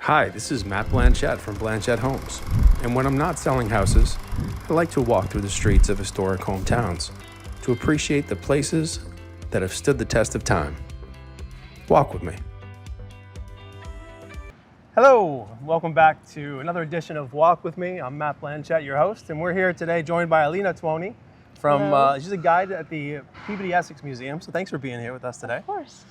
Hi, this is Matt Blanchett from Blanchett Homes, and when I'm not selling houses, I like to walk through the streets of historic hometowns to appreciate the places that have stood the test of time. Walk with me. Hello, welcome back to another edition of Walk With Me. I'm Matt Blanchett, your host, and we're here today joined by Alina Tuoni from, she's a guide at the Peabody Essex Museum, so thanks for being here with us today. Of course.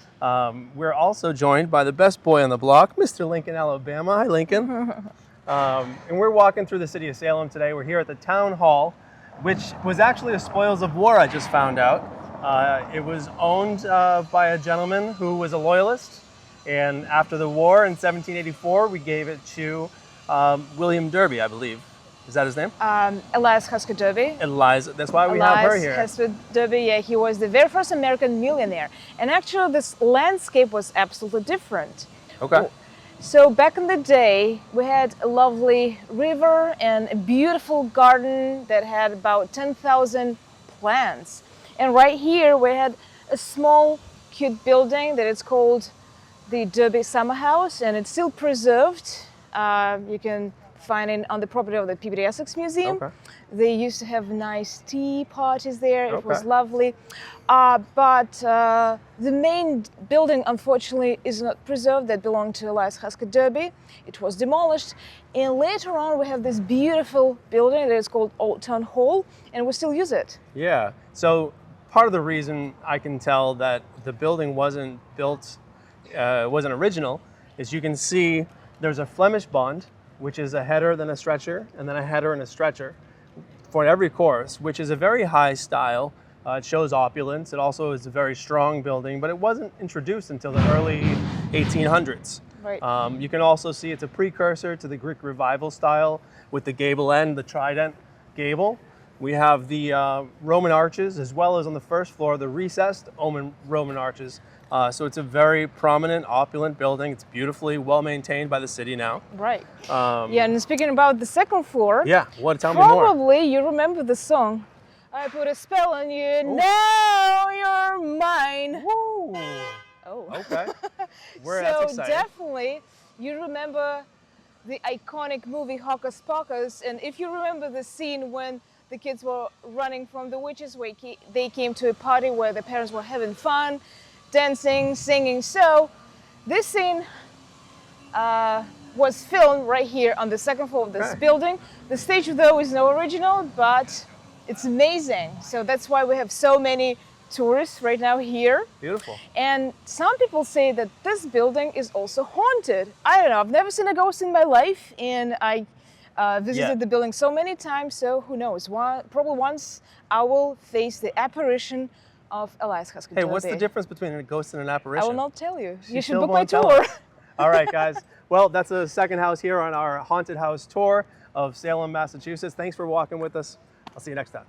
We're also joined by the best boy on the block, Mr. Lincoln, Alabama. Hi, Lincoln. And we're walking through the city of Salem today. We're here at the town hall, which was actually a spoils of war, I just found out. It was owned by a gentleman who was a loyalist, and after the war in 1784, we gave it to William Derby, I believe. Is that his name? Elias Husker Derby. Eliza, that's why we have her here. Elias Husker Derby, yeah, he was the very first American millionaire. And actually this landscape was absolutely different. Okay. So back in the day, we had a lovely river and a beautiful garden that had about 10,000 plants. And right here we had a small, cute building that is called the Derby Summer House, and it's still preserved. You can find it on the property of the Peabody Essex Museum. Okay. They used to have nice tea parties there. Okay. It was lovely. But the main building, unfortunately, is not preserved. That belonged to Elias Husker Derby. It was demolished. And later on, we have this beautiful building that is called Old Town Hall, and we still use it. Yeah. So part of the reason I can tell that the building wasn't built, wasn't original, is you can see there's a Flemish bond, which is a header, then a stretcher, and then a header and a stretcher for every course, which is a very high style. It shows opulence. It also is a very strong building, but it wasn't introduced until the early 1800s. Right. You can also see it's a precursor to the Greek Revival style with the gable end, the trident gable. We have the Roman arches, as well as on the first floor, the recessed Roman arches. So it's a very prominent, opulent building. It's beautifully well maintained by the city now. Right. Yeah, and speaking about the second floor, Yeah, tell me more. probably you remember the song. I put a spell on you, Ooh. now you're mine. Woo! Oh. Okay. So That's exciting. definitely you remember the iconic movie Hocus Pocus, and if you remember the scene when the kids were running from the witches, where they came to a party where the parents were having fun, dancing, singing. So this scene was filmed right here on the second floor of this building. The stage though is no original, but it's amazing. So that's why we have so many tourists right now here. Beautiful. And some people say that this building is also haunted. I don't know, I've never seen a ghost in my life, and I visited the building so many times, so who knows, probably once I will face the apparition of Elias Husker Derby. Hey, what's the difference between a ghost and an apparition? I will not tell you. She You should still book my won't tell tour. us. All right, guys. Well, that's the second house here on our haunted house tour of Salem, Massachusetts. Thanks for walking with us. I'll see you next time.